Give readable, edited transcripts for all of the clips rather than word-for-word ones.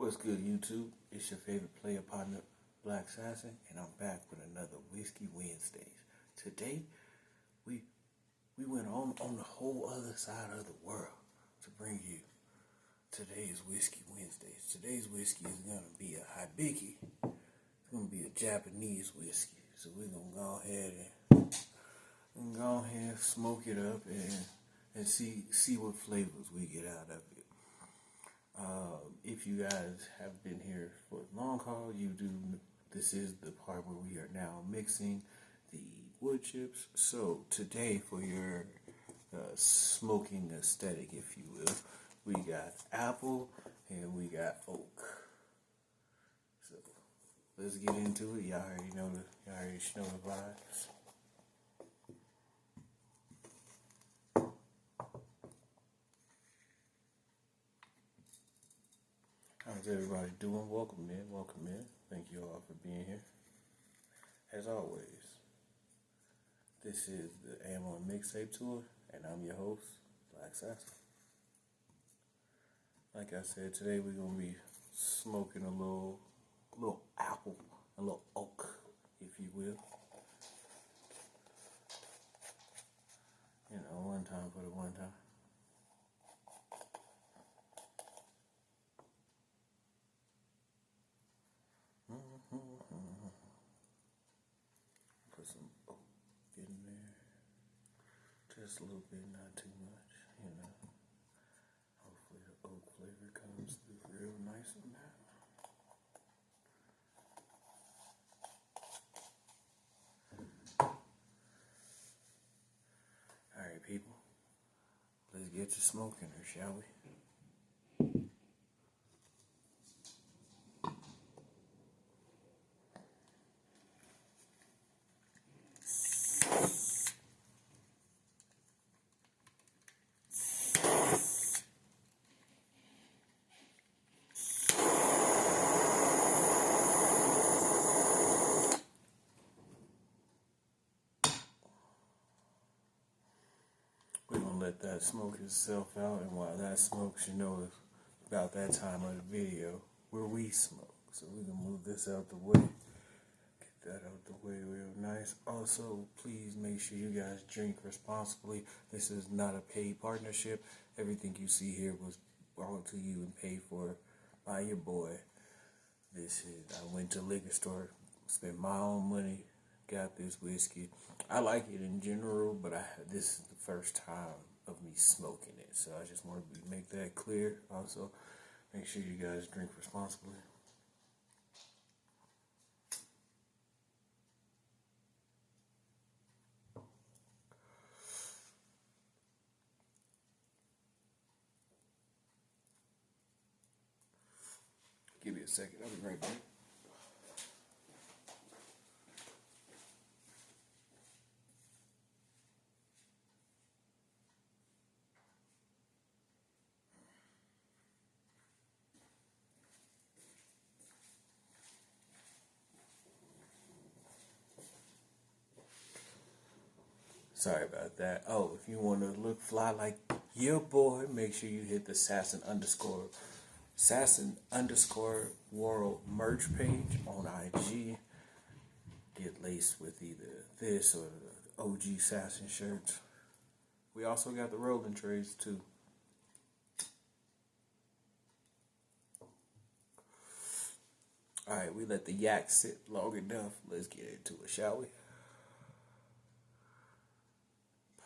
What's good, YouTube? It's your favorite player partner, Black Assassin, and I'm back with another Whiskey Wednesdays. Today, we went on the whole other side of the world to bring you today's Whiskey Wednesdays. Today's whiskey is gonna be a Hibiki. It's gonna be a Japanese whiskey. So we're gonna go ahead and smoke it up and see what flavors we get out of it. If you guys have been here for a long haul, this is the part where we are now mixing the wood chips. So today, for your smoking aesthetic, if you will, we got apple and we got oak. So let's get into it. Y'all already know the vibes. How's everybody doing? Welcome in. Thank you all for being here. As always, this is the Ammo Mixtape Tour, and I'm your host, Black Assassin. Like I said, today we're gonna be smoking a little apple, a little oak, if you will. You know, one time for the one time. Put some oak in there. Just a little bit, not too much, you know. Hopefully the oak flavor comes through real nice on that. Alright, people. Let's get to smoking her, shall we? We're going to let that smoke itself out, and while that smokes, you know, it's about that time of the video where we smoke. So we're going to move this out the way. Get that out the way real nice. Also, please make sure you guys drink responsibly. This is not a paid partnership. Everything you see here was brought to you and paid for by your boy. I went to a liquor store, spent my own money, got this whiskey. I like it in general, but this is the first time of me smoking it, so I just wanted to make that clear. Also, make sure you guys drink responsibly. Give me a second, I'll be right back. Sorry about that. Oh, if you want to look fly like your boy, make sure you hit the Sassin_ World merch page on IG. Get laced with either this or the OG Sassin shirts. We also got the rolling trays too. Alright, we let the yak sit long enough. Let's get into it, shall we?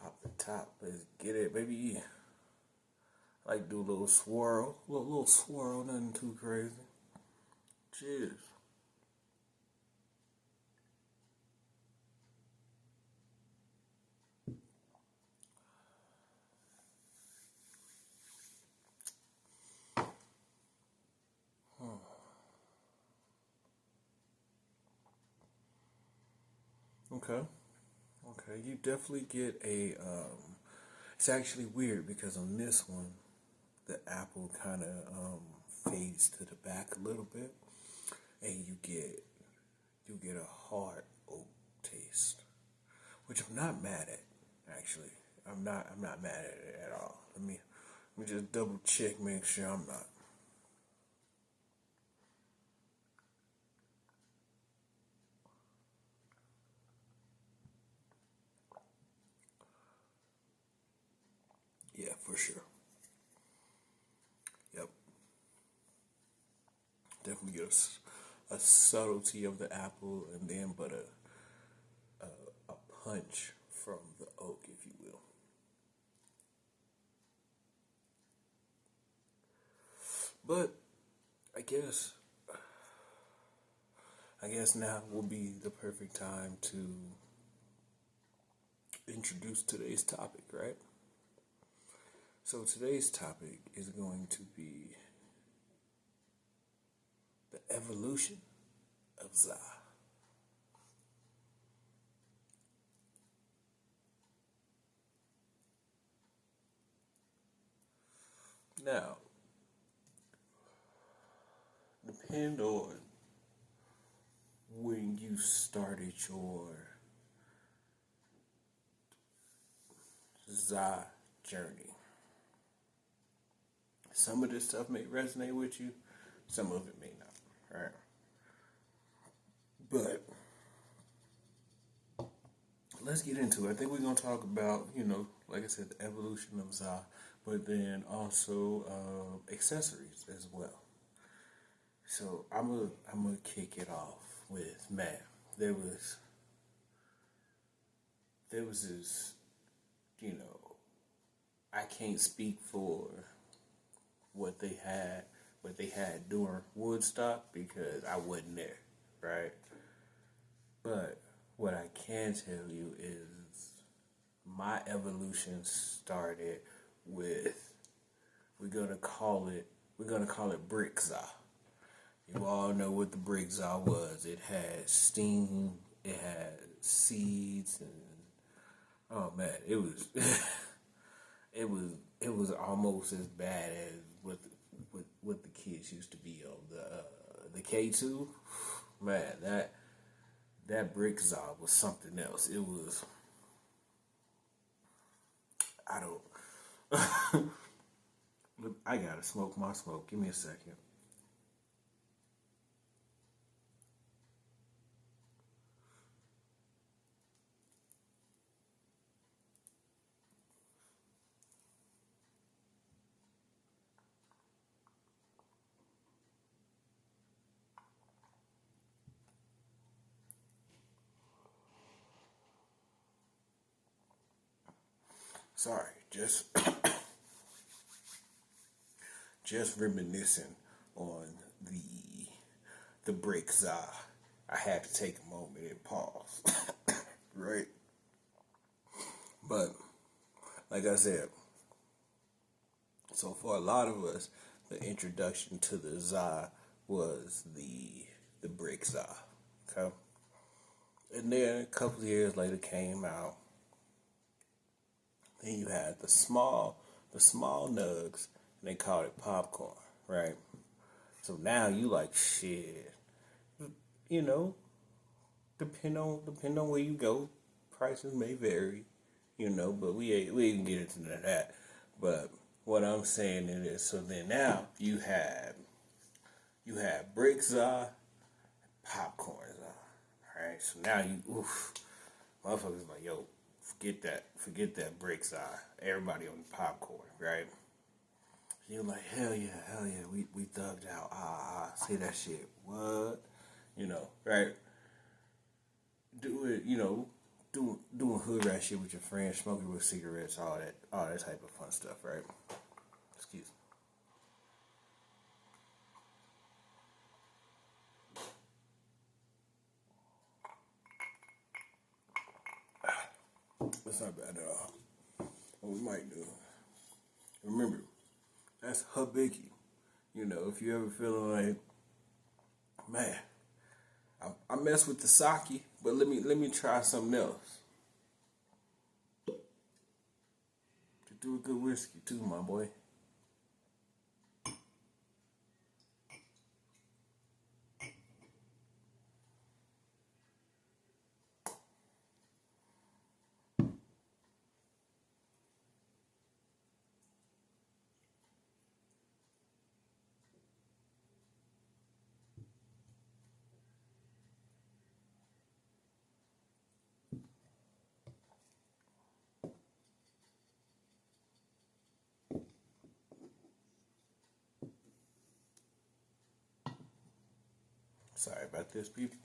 Pop the top. Let's get it, baby. I like to do a little swirl. Little swirl, nothing too crazy. Cheers. Okay. You definitely get a, it's actually weird because on this one, the apple kind of fades to the back a little bit, and you get a hard oak taste, which I'm not mad at. Actually, I'm not mad at it at all. Let me just double check, make sure I'm not. for sure. Yep, definitely get a subtlety of the apple, and then but a punch from the oak, if you will. But I guess now will be the perfect time to introduce today's topic, right? So today's topic is going to be the evolution of Za. Now, depend on when you started your Za journey. Some of this stuff may resonate with you, some of it may not. Right? But let's get into it. I think we're gonna talk about, like I said, the evolution of Za, but then also accessories as well. So I'm gonna kick it off with man. There was this, you know, I can't speak for what they had during Woodstock because I wasn't there, right? But what I can tell you is my evolution started with we're gonna call it Brick Za. You all know what the Brick Za was. It had steam, it had seeds, and oh man, it was it was almost as bad as what the kids used to be on the K2. Man, that Brick Za was something else. It was I don't I gotta smoke my smoke. Give me a second. Sorry, just reminiscing on the Brick Za. I had to take a moment and pause. Right? But like I said, so for a lot of us, the introduction to the Za was the Brick Za. Okay? And then a couple of years later came out. Then you had the small nugs, and they called it popcorn, right? So now you like shit, you know. Depend on where you go, prices may vary, But we ain't get into that. But what I'm saying is, so then now you have Brick Za, popcorn Za, right? So now motherfuckers like, yo, forget that Brick Za. Everybody on the popcorn, right? You're like, hell yeah, we thugged out. Say that shit. What? Right? Do it, doing hood rat shit with your friends, smoking with cigarettes, all that type of fun stuff, right? Excuse me. That's not bad at all. What we might do. Remember, that's habiki. If you ever feeling like, man, I mess with the sake, but let me try something else. To do a good whiskey too, my boy. Sorry about this, people.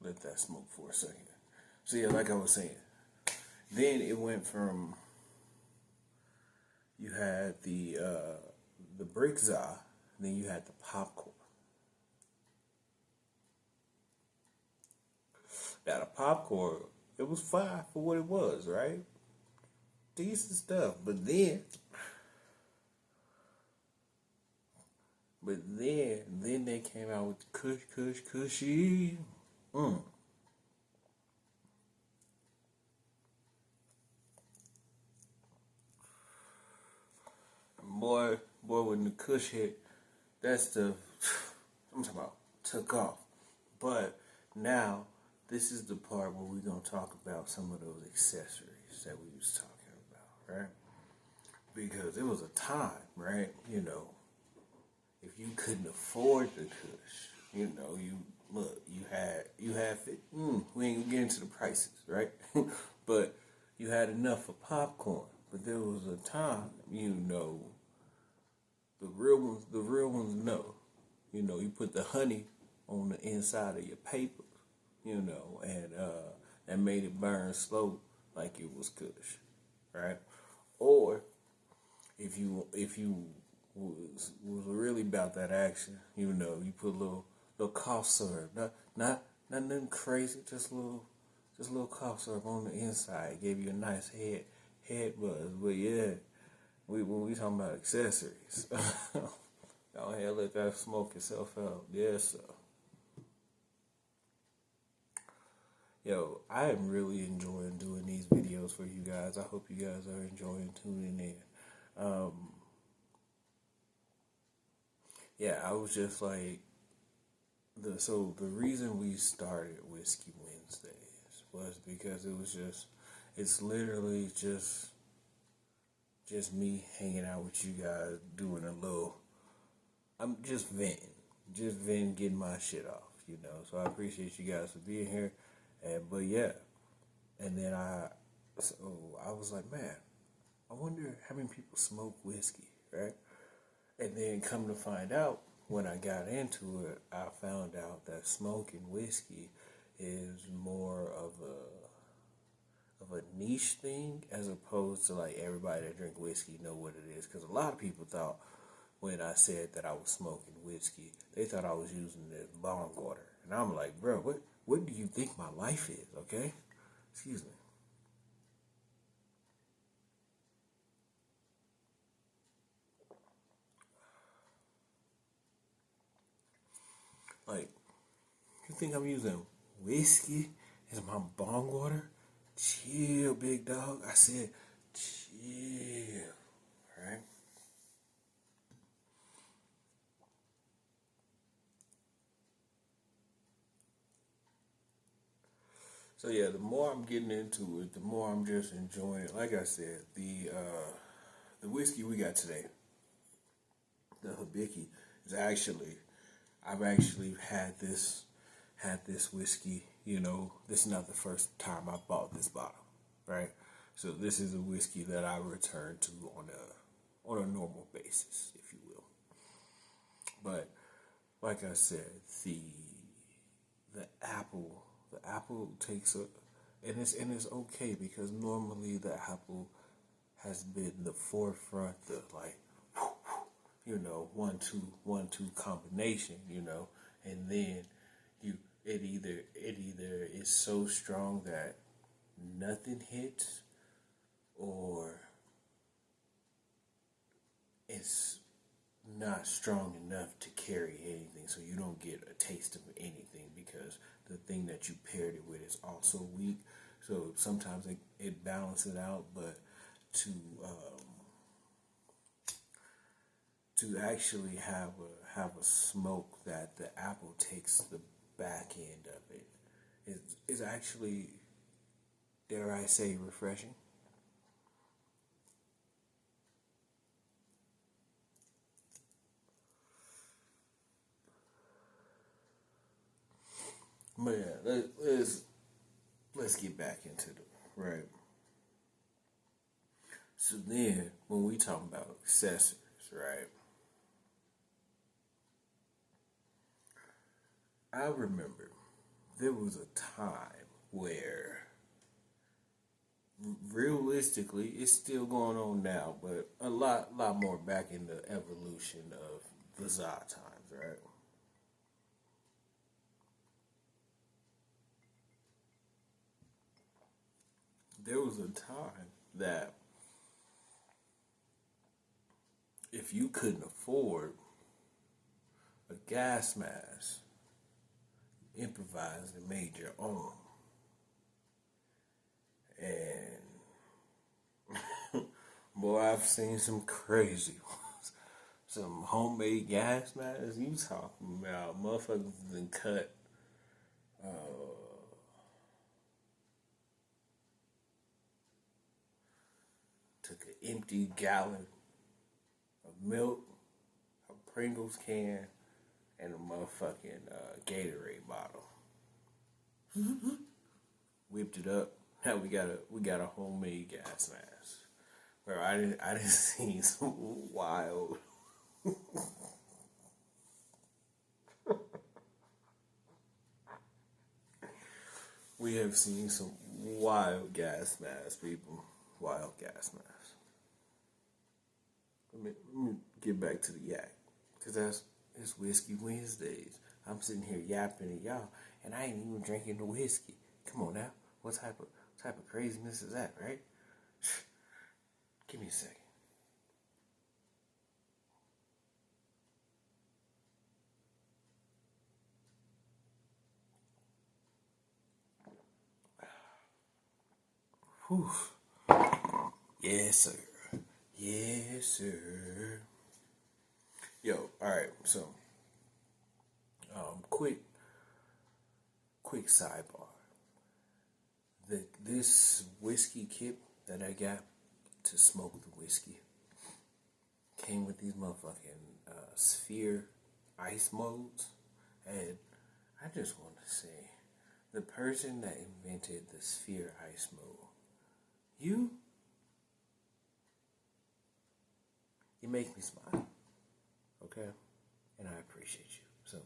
Let that smoke for a second. So yeah, like I was saying, then it went from you had the brick za, then you had the popcorn. Now the popcorn, it was fine for what it was, right? Decent stuff, but then they came out with the cushy. Boy, when the kush hit, that stuff, I'm talking about, took off. But now, this is the part where we're going to talk about some of those accessories that we was talking about, right? Because it was a time, right? You know, if you couldn't afford the kush, you know, you had we ain't gonna get into the prices, right? But you had enough for popcorn. But there was a time, you know, the real ones know. You know, you put the honey on the inside of your paper, you know, and made it burn slow like it was kush, right? Or if you was really about that action, you know, you put a little cough syrup, not nothing crazy, just little cough syrup on the inside, gave you a nice head buzz. But yeah, when we talking about accessories, go ahead, let that smoke itself out. Yes, sir. Yo, I am really enjoying doing these videos for you guys. I hope you guys are enjoying tuning in. Yeah, I was just like the reason we started Whiskey Wednesdays was because it's literally just me hanging out with you guys doing a little. I'm just venting, getting my shit off, you know. So I appreciate you guys for being here, but yeah, and then I was like, man, I wonder how many people smoke whiskey, right? And then come to find out, when I got into it, I found out that smoking whiskey is more of a niche thing as opposed to like everybody that drink whiskey know what it is. Because a lot of people thought when I said that I was smoking whiskey, they thought I was using the bong water, and I'm like, bro, what do you think my life is? Okay, excuse me. Like, you think I'm using whiskey as my bong water? Chill, big dog. I said, chill. Right? So yeah, the more I'm getting into it, the more I'm just enjoying it. Like I said, the whiskey we got today, the Hibiki, is actually I've actually had this whiskey. You know, this is not the first time I bought this bottle, right? So this is a whiskey that I return to on a normal basis, if you will. But like I said, the apple takes a and it's okay because normally the apple has been the forefront of like you know 1-2 combination, you know, and then you it either is so strong that nothing hits, or it's not strong enough to carry anything, so you don't get a taste of anything because the thing that you paired it with is also weak. So sometimes it balances it out, but to um, to actually have a smoke that the apple takes the back end of it is actually, dare I say, refreshing. But yeah, let's get back into the right. So then, when we talk about accessories, right? I remember there was a time where, realistically, it's still going on now, but a lot more back in the evolution of the Za times, right? There was a time that if you couldn't afford a gas mask, improvised and made your own. And boy, I've seen some crazy ones. Some homemade gas masks. You talking about motherfuckers then cut took an empty gallon of milk, a Pringles can, and a motherfucking Gatorade bottle. Whipped it up. Now we got a homemade gas mask. Bro, I didn't see some wild. We have seen some wild gas masks, people. Wild gas masks. Let me get back to the yak, cause it's Whiskey Wednesdays. I'm sitting here yapping at y'all, and I ain't even drinking the whiskey. Come on now, what type of craziness is that, right? Give me a second. Whew. Yes, sir. Yes, sir. Yo, all right. So, quick sidebar. This whiskey kit that I got to smoke the whiskey came with these motherfucking sphere ice modes, and I just want to say, the person that invented the sphere ice mode, you you make me smile, okay, and I appreciate you. So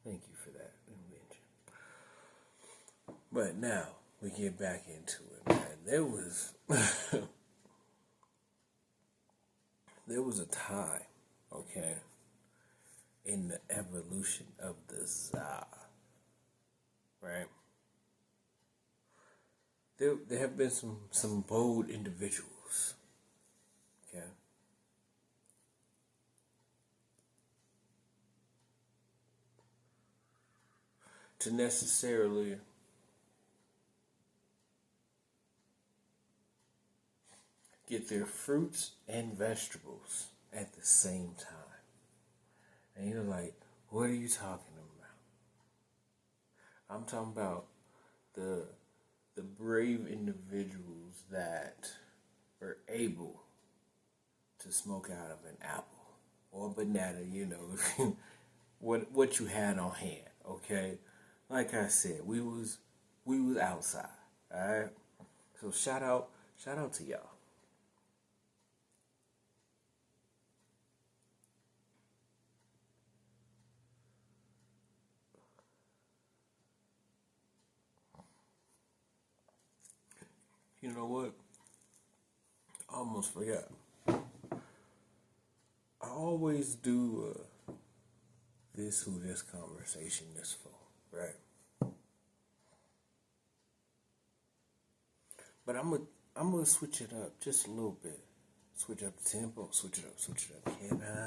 thank you for that invention. But now we get back into it, man. There was a time, okay, in the evolution of the Za, right? There have been some bold individuals, okay, to necessarily get their fruits and vegetables at the same time. And you're like, what are you talking about? I'm talking about the the brave individuals that are able to smoke out of an apple or a banana, what you had on hand, okay? Like I said, we was outside, alright? So shout out to y'all. You know what? I almost forgot. I always do this who this conversation is for, right? But I'm gonna switch it up just a little bit. Switch up the tempo. Switch it up. Switch it up. Can I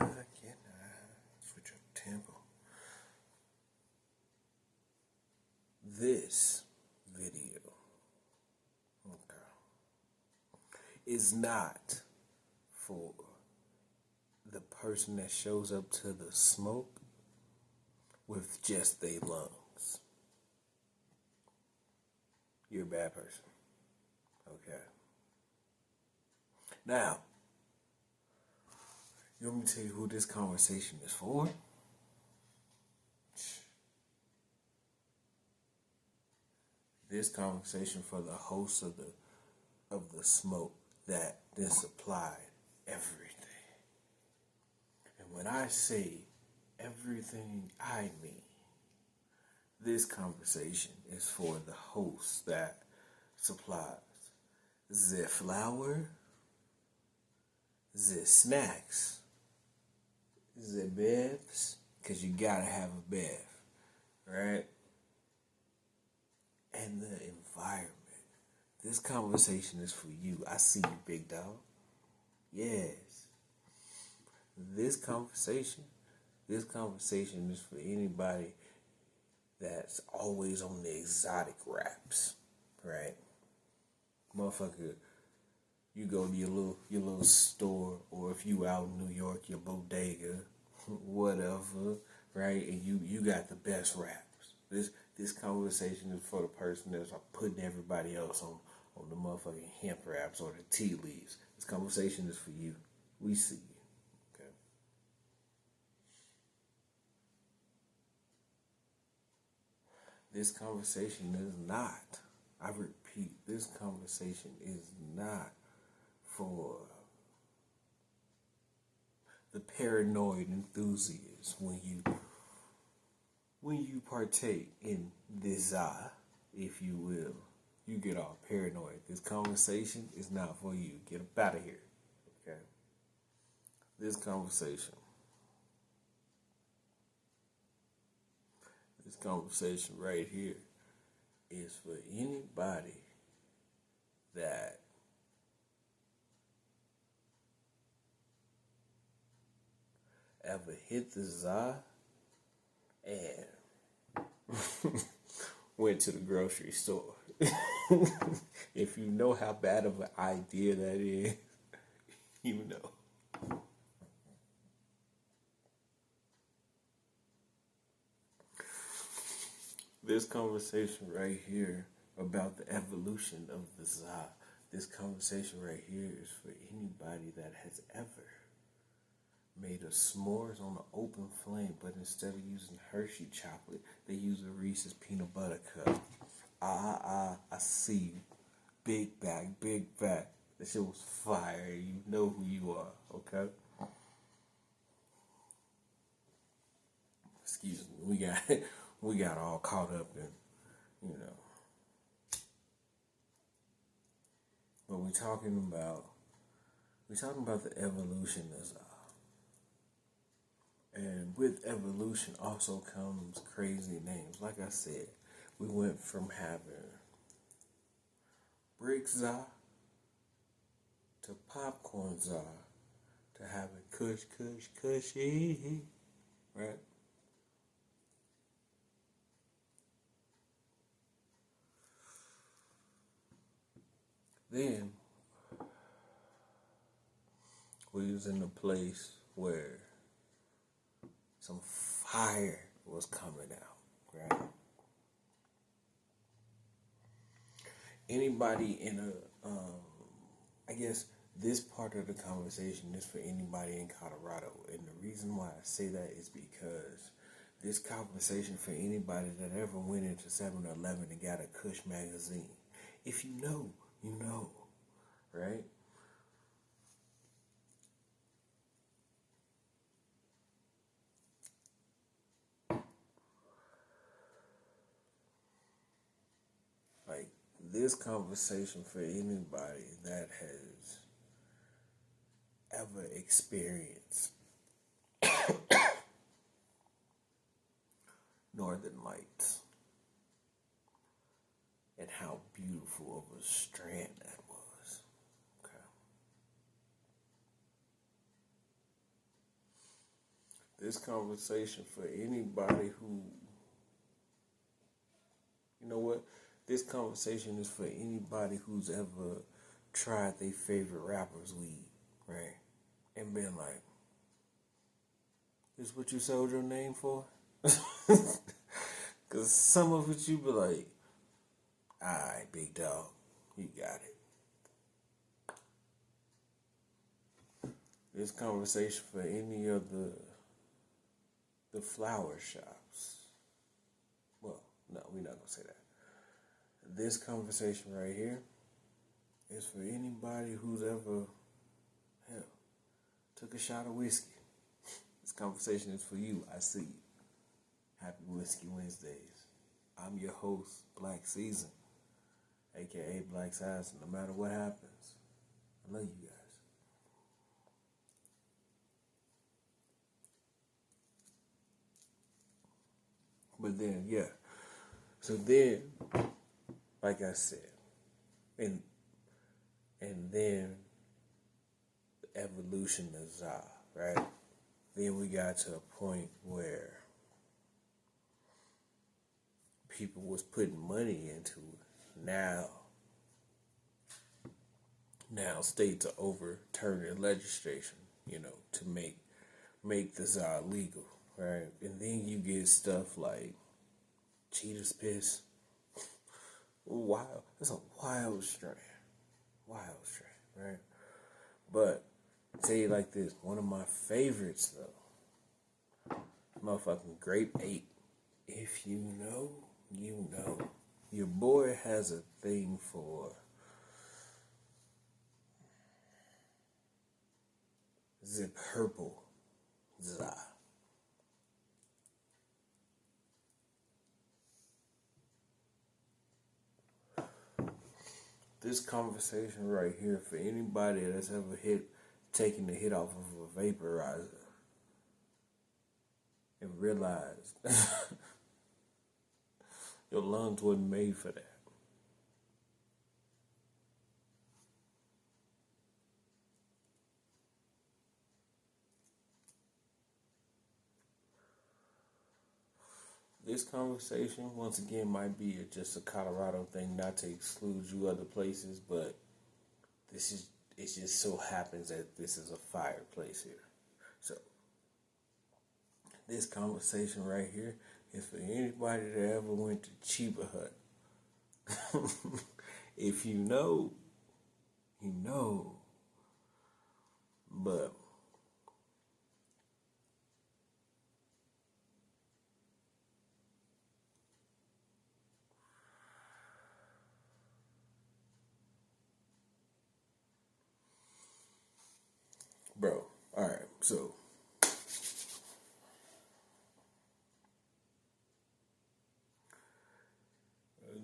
switch up the tempo? This video, okay, is not for the person that shows up to the smoke with just their lungs. You're a bad person. Okay. Now, you want me to tell you who this conversation is for? This conversation for the host of the smoke that then supplied everything. And when I say everything, I mean this conversation is for the host that supplies the flour, the snacks, the bevs, because you gotta have a bev, right? And the environment. This conversation is for you. I see you, big dog. Yes. This conversation is for anybody that's always on the exotic wraps, right? Motherfucker, you go to your little store, or if you out in New York, your bodega, whatever, right? And you got the best wraps. This conversation is for the person that's putting everybody else on the motherfucking hemp wraps or the tea leaves. This conversation is for you. We see you. Okay. This conversation is not, I repeat, this conversation is not for the paranoid enthusiast when you partake in this if you will. You get all paranoid. This conversation is not for you. Get up out of here. Okay? This conversation right here is for anybody that ever hit the za and went to the grocery store. If you know how bad of an idea that is, you know. This conversation right here about the evolution of the za, this conversation right here is for anybody that has ever made a s'mores on an open flame, but instead of using Hershey chocolate, they use a Reese's peanut butter cup. I see you. Big back. That shit was fire. You know who you are, okay? Excuse me. We got all caught up in, But we're talking about the evolution of za. And with evolution also comes crazy names. Like I said, we went from having brick za to popcorn za to having cushy, right? Then we was in a place where some fire was coming out, right? Anybody in I guess this part of the conversation is for anybody in Colorado. And the reason why I say that is because this conversation for anybody that ever went into 7-Eleven and got a Kush magazine. If you know, you know, right? Like, this conversation for anybody that has ever experienced Northern Lights and how beautiful of a strand that was. Okay. This conversation for anybody who, you know what? This conversation is for anybody who's ever tried their favorite rapper's weed, right? And been like, this what you sold your name for? Because some of it you be like, alright, big dog, you got it. This conversation for any of the flower shops. Well, no, we're not going to say that. This conversation right here is for anybody who's ever, hell, took a shot of whiskey. This conversation is for you. I see you. Happy Whiskey Wednesdays. I'm your host, Black Season, aka Black Size. No matter what happens, I love you guys. But then, yeah. So then, like I said, and then the evolution of Za, right? Then we got to a point where people was putting money into it. Now states are overturning legislation, to make the Za legal, right? And then you get stuff like cheetah's piss. Wild. That's a wild strain, right? But I'll tell you like this, one of my favorites though, motherfucking Grape 8. If you know, you know. Your boy has a thing for Zip Purple Za. This conversation right here for anybody that's ever taken the hit off of a vaporizer and realized your lungs wasn't made for that. This conversation, once again, might be just a Colorado thing, not to exclude you other places, but it just so happens that this is a fireplace here. So, this conversation right here is for anybody that ever went to Chiba Hut. If you know, you know. But bro, alright, so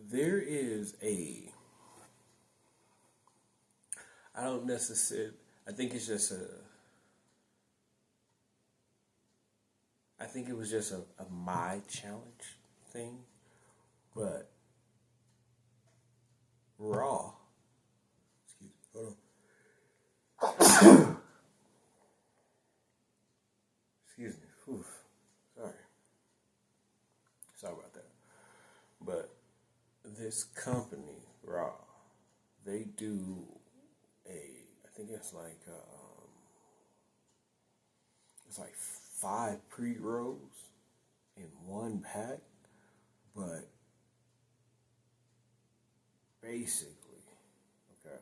there is I don't necessarily, I think it's just I think it was just a my challenge thing, but Raw, excuse me, hold on. Excuse me, whew, sorry about that, but this company, Raw, they do I think it's like 5 pre-rolls in one pack, but basically, okay,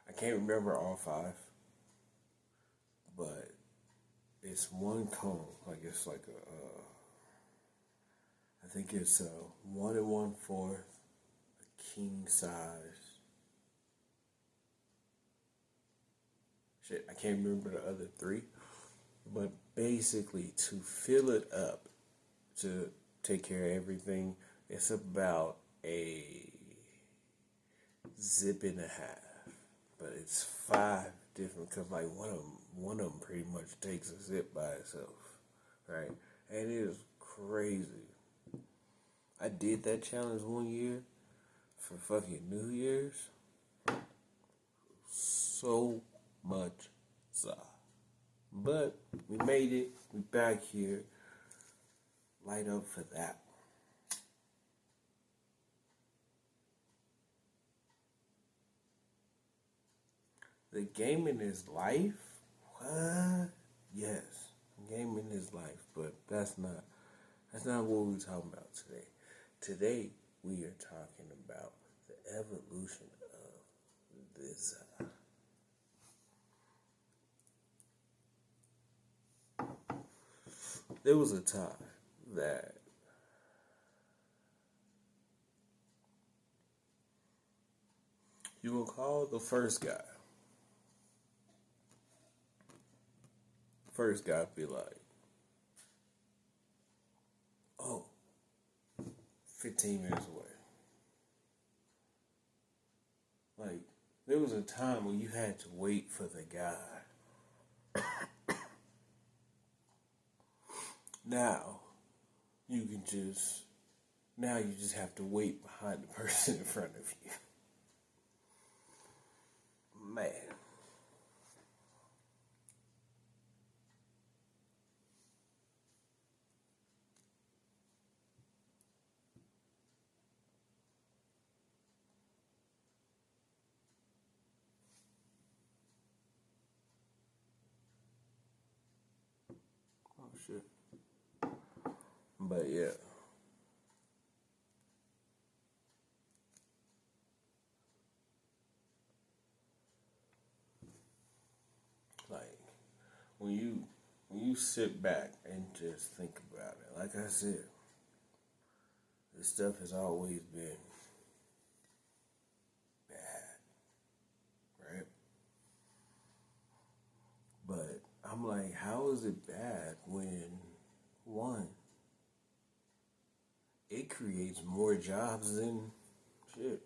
I can't remember all 5, but it's one cone, like it's like I think it's 1 1/4, a king size. Shit, I can't remember the other 3, but basically to fill it up, to take care of everything, it's about a zip and a half, but it's 5 different, because like one of them pretty much takes a zip by itself, right? And it is crazy. I did that challenge one year for fucking New Year's. So much Za. But we made it. We back here. Light up for that. The gaming is life? What? Yes. Gaming is life, but that's not what we're talking about today. Today we are talking about the evolution of this. There was a time that You will call the first guy. First guy be like, oh, 15 minutes away. Like, there was a time when you had to wait for the guy. Now, you just have to wait behind the person in front of you. Man. Oh, shit. But yeah. Like, when you sit back and just think about it, like I said, this stuff has always been bad, right? But I'm like, how is it bad when, one, it creates more jobs than shit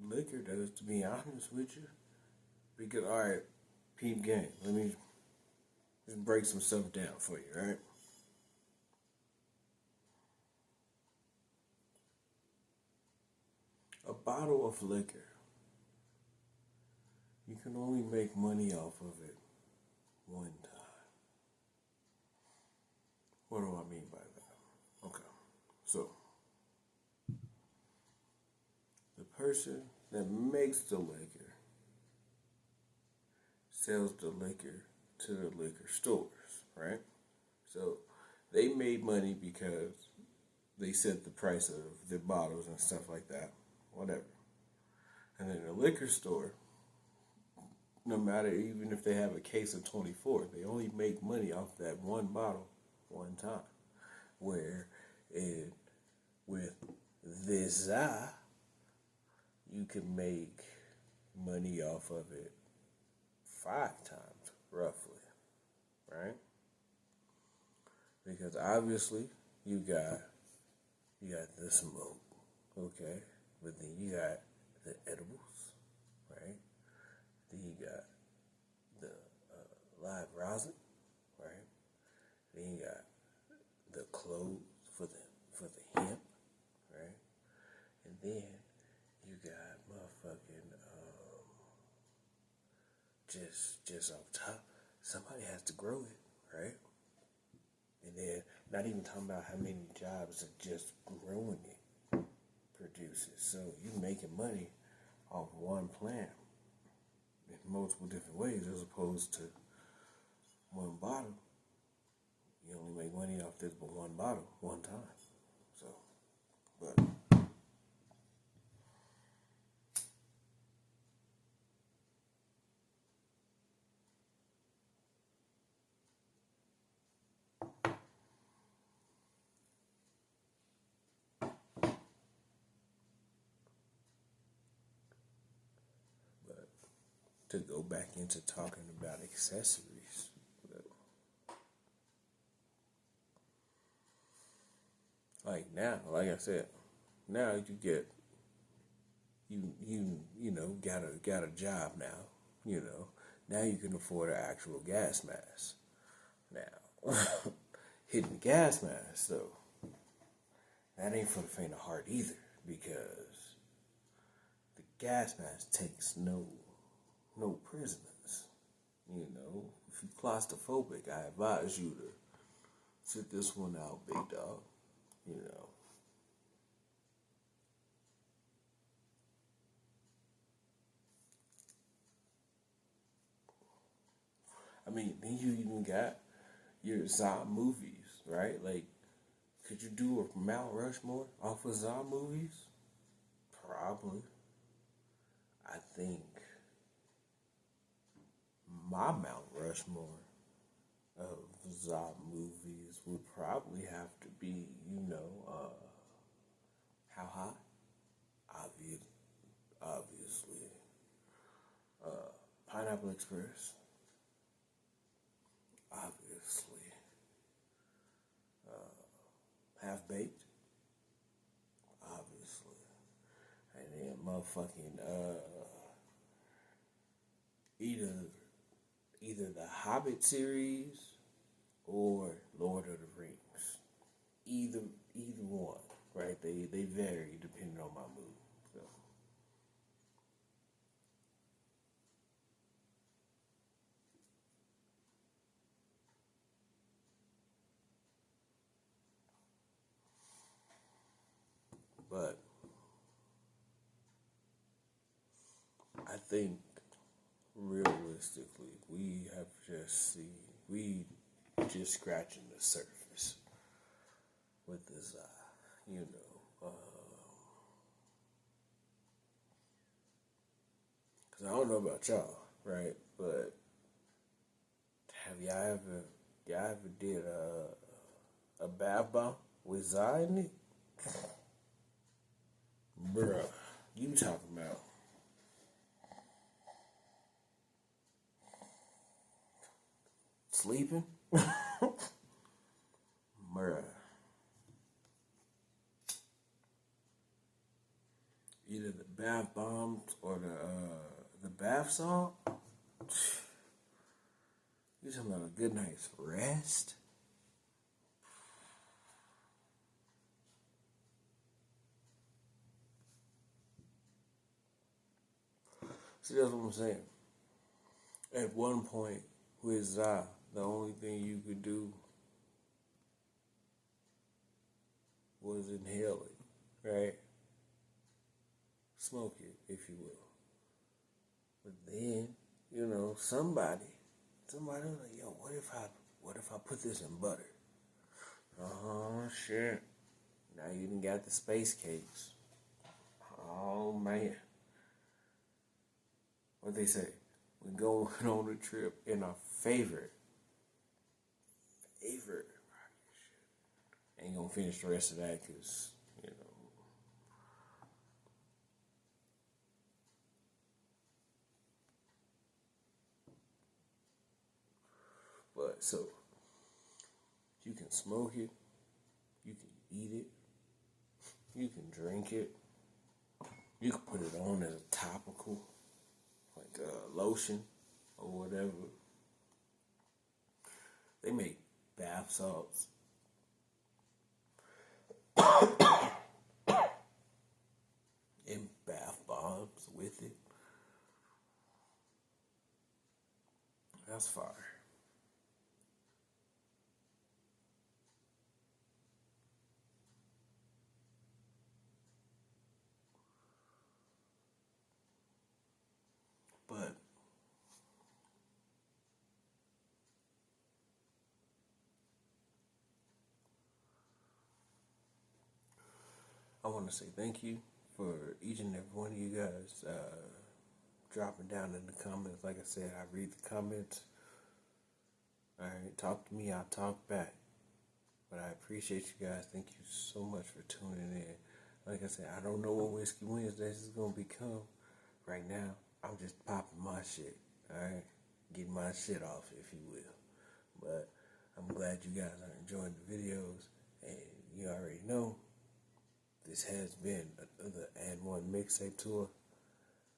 liquor does, to be honest with you? Because, alright, peep game, let me just break some stuff down for you, right? A bottle of liquor, you can only make money off of it one time. What do I mean by that? Okay, so the person that makes the liquor sells the liquor to the liquor stores, right? So they made money because they set the price of their bottles and stuff like that, whatever. And then the liquor store, no matter, even if they have a case of 24, they only make money off that one bottle one time. Where with this you can make money off of it 5 times, roughly, right? Because obviously you got the smoke, okay, but then you got the edibles, right? Then you got the live rosin, right? Then you got the clothes for the hemp, right? And then you got motherfucking just off top, somebody has to grow it, right? And then not even talking about how many jobs that just growing it produces. So you making money off one plant in multiple different ways as opposed to one bottle. You only make money off this but one bottle, one time. So, but to go back into talking about accessories, like now, like I said, now you get got a job now, now you can afford an actual gas mask. Now, hitting the gas mask though, that ain't for the faint of heart either, because the gas mask takes no prisoners. If you're claustrophobic, I advise you to sit this one out, big dog. You know. I mean, then you even got your zombie movies, right? Like, could you do a Mount Rushmore off of zombie movies? Probably. I think my Mount Rushmore of zombie movies would probably have to be, How High, obviously. Pineapple Express, obviously. Half Baked, obviously. And then motherfucking either the Hobbit series or Lord of the Rings. Either one, right? They vary depending on my mood. So but I think realistically we just scratching the surface with this you know, because I don't know about y'all, right? But have y'all ever did a bath bomb with Zai in it? Bruh, you talking about sleeping? Bruh. Either the bath bombs or the bath salt. You talking about a good night's rest? See, that's what I'm saying. At one point with Zai, the only thing you could do was inhale it, right? Smoke it, if you will. But then, you know, somebody was like, yo, what if I put this in butter? Oh shit. Now you done got the space cakes. Oh man. What they say? We're going on a trip in our favorite. Ain't gonna finish the rest of that because, you know. But so, you can smoke it, you can eat it, you can drink it, you can put it on as a topical, like lotion or whatever. They make bath salts. And bath bombs with it. That's fire. But I want to say thank you for each and every one of you guys dropping down in the comments. Like I said, I read the comments. All right, talk to me, I'll talk back. But I appreciate you guys. Thank you so much for tuning in. Like I said, I don't know what Whiskey Wednesdays is going to become. Right now, I'm just popping my shit. All right, getting my shit off, if you will. But I'm glad you guys are enjoying the videos, and you already know this has been another And One Mixtape Tour,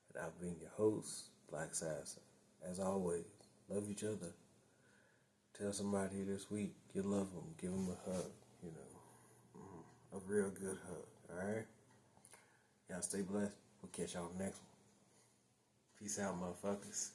and I've been your host, Black Assassin. As always, love each other. Tell somebody this week you love them. Give them a hug, you know, a real good hug. All right, y'all stay blessed. We'll catch y'all next one. Peace out, motherfuckers.